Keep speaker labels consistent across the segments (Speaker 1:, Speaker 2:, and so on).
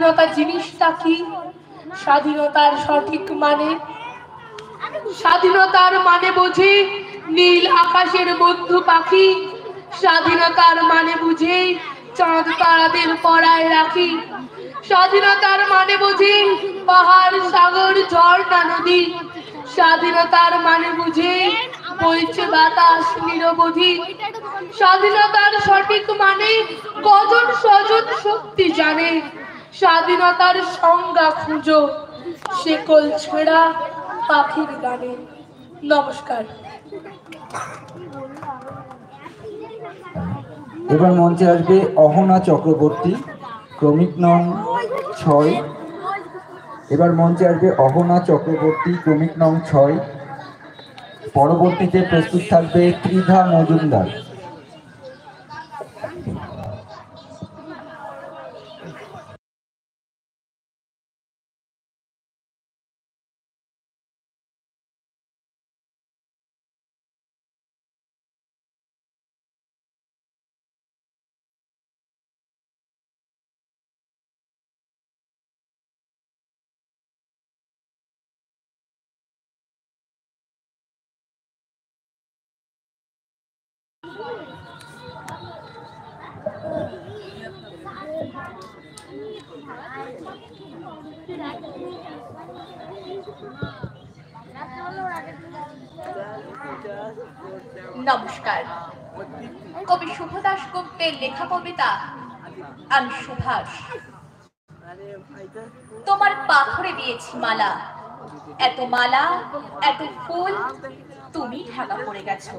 Speaker 1: স্বাধীনতা জিনিসটা কি, স্বাধীনতার সঠিক মানে? স্বাধীনতার মানে বুঝি নীল আকাশের বন্ধু পাখি, স্বাধীনতার মানে বুঝি চাঁদ তারাদের পড়ায় রাখি, স্বাধীনতার মানে বুঝি পাহাড় সাগর ঝর্ণা নদী, স্বাধীনতার মানে বুঝি বইছে বাতাস নিরবধি, স্বাধীনতার সঠিক মানে কজন স্বজন শক্তি জানে, স্বাধীনতার সংজ্ঞা খুঁজো শেকল ছেঁড়া পাখির গানে। নমস্কার।
Speaker 2: এবার মঞ্চে আসবে অহনা চক্রবর্তী, ক্রমিক নং 6। এবার মঞ্চে আসবে অহনা চক্রবর্তী, ক্রমিক নং 6। পরবর্তীতে প্রস্তুত থাকবে ত্রিধা মজুমদার।
Speaker 3: নমস্কার। কবি শুভ দাশগুপ্তের লেখা কবিতা আমি সুভাষ। তোমার পাথরে দিয়েছি মালা, এত মালা এত ফুল তুমি ঢাকা পড়ে গেছো।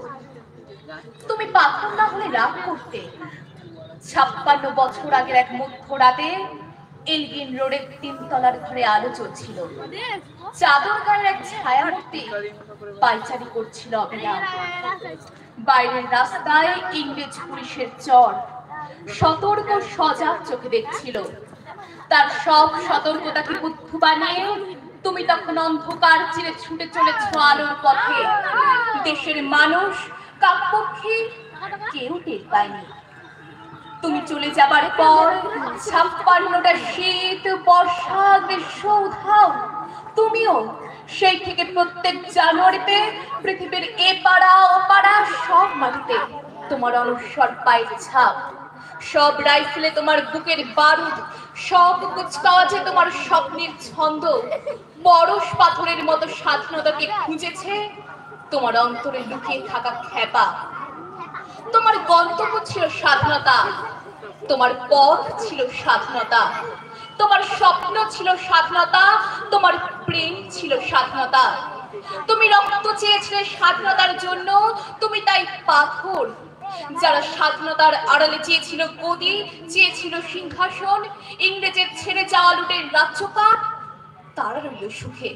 Speaker 3: তুমি পাথর না হলে রাগ করতে। 56 বছর আগের এক মধ্যরাতে এলগিন রোডের 3 তলার ঘরে আলো জ্বলছিল। চাদর গায়ের এক ছায়ামূর্তি পায়চারি করছিল অবিরাম। বাইরের রাস্তায় ইংরেজ পুলিশের চর সতর্ক সজাগ চোখে দেখছিল। তার সব সতর্কতাকে বুদ্ধ বানিয়ে তুমি তখন অন্ধকার চিরে ছুটে চলেছ আলোর পথে। দেশের মানুষ কাকপক্ষী কেউ টের পায়নি। তুমি চলে যাবার পর 56টা শীত বর্ষা গ্রীষ্ম উধাও। তুমিও সেই থেকে প্রত্যেক জানুয়ারিতে পৃথিবীর এ পাড়া ও পাড়া সব মাটিতে তোমার অনস্বর পায়ের ছাপ। সব রাইফেলে তোমার বুকের বারুদ, সব কুচকাওয়াজে তোমার স্বপ্নের ছন্দ। পরশ পাথরের মতো স্বাধীনতাকে খুঁজেছে তোমার অন্তরে লুকিয়ে থাকা খেপা। তোমার গন্তব্য ছিল স্বাধীনতা, তোমার পথ ছিল স্বাধীনতা, তোমার স্বপ্ন ছিল স্বাধীনতা, তোমার প্রেম ছিল স্বাধীনতা। তুমি রক্ত চেয়েছিলে স্বাধীনতার জন্য, তুমি তাই পাথর। যারা স্বাধীনতার আড়ালে চেয়েছিল গদি, চেয়েছিল সিংহাসন, ইংরেজের ছেড়ে যাওয়া লুটের রাজ্যপাট, তারা রইল সুখে।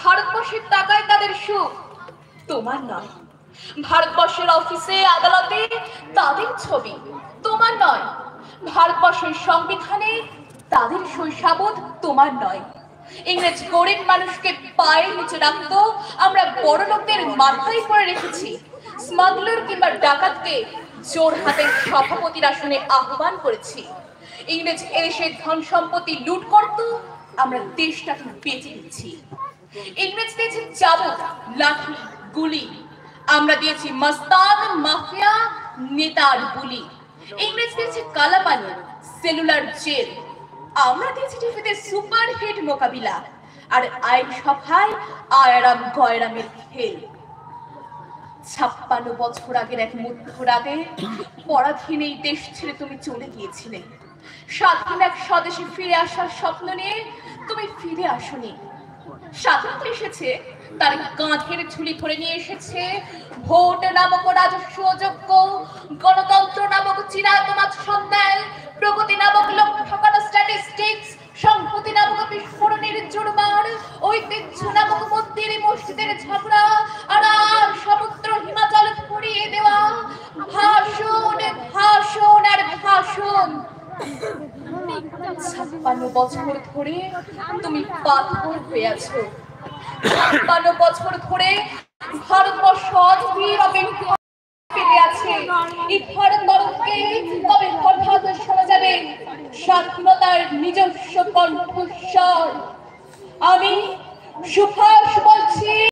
Speaker 3: ভারতবর্ষের টাকায় তাদের সুখ, তোমার নয়। ভারতবর্ষের অফিসে আদালতে তাদের ছবি, তোমার নয়। ভারতবর্ষের সংবিধানে তাদের শৈশাবোধ, তোমার নয়। ইংরেজ গরিব মানুষকে পায়ের নিচে রাখতো, আমরা বড় লোকদের মাথায় করে রেখেছি। স্মাগলার কিংবা ডাকাতকে জোর হাতে সভাপতির আসনে আহ্বান করেছি। ইংরেজ এসে ধন সম্পত্তি লুট করত, আমরা দেশটাকে বেঁচে দিচ্ছি। ইংরেজ দিয়েছে চাবুক, লাঠি, গুলি, আমরা দিয়েছি মস্তান, মাফিয়া, নেতার বুলি। ইংরেজ দিয়েছে কালাপানি, সেলুলার জেল, আমরা দিয়েছি টিভিতে সুপারহিট মোকাবিলা, আর আইন সভায় আয়ারাম গয়রামের খেল। 56 বছর আগের এক মধ্যরাতে পরাধীন এই দেশ ছেড়ে তুমি চলে গিয়েছিলে। স্বাধীন এক স্বদেশে ফিরে আসার স্বপ্ন নিয়ে তুমি ফিরে আসনি। স্বাধীনতা এসেছে, তার কাঁধের ঝুলি ধরে নিয়ে এসেছে ভোট নামক রাজস্ব যোগ্য, গণতন্ত্র নামক চিরায়তমাত সন্ন্যায়, প্রগতি নামক লক্ষ্যকাটা স্ট্যাটিস্টিক্স, সংহতি নামক বিস্ফোরণের জোরমার, ঐতিহ্য নামক মন্দির মসজিদের ঝগড়া, আর সমুদ্র হিমাচল ভরিয়ে দেওয়া ভাষণ, ভাষণ আর ভাষণ। 56 বছর ধরে তুমি পাথর হয়ে আছো। 56 বছর ধরে ভারতবর্ষ অধীর অপেক্ষা পেতে আছে। এই ভারতবর্ষকে কবে হঠাৎ শোনা যাবে স্বাধীনতার নিজস্ব কণ্ঠস্বর। আমি সুফা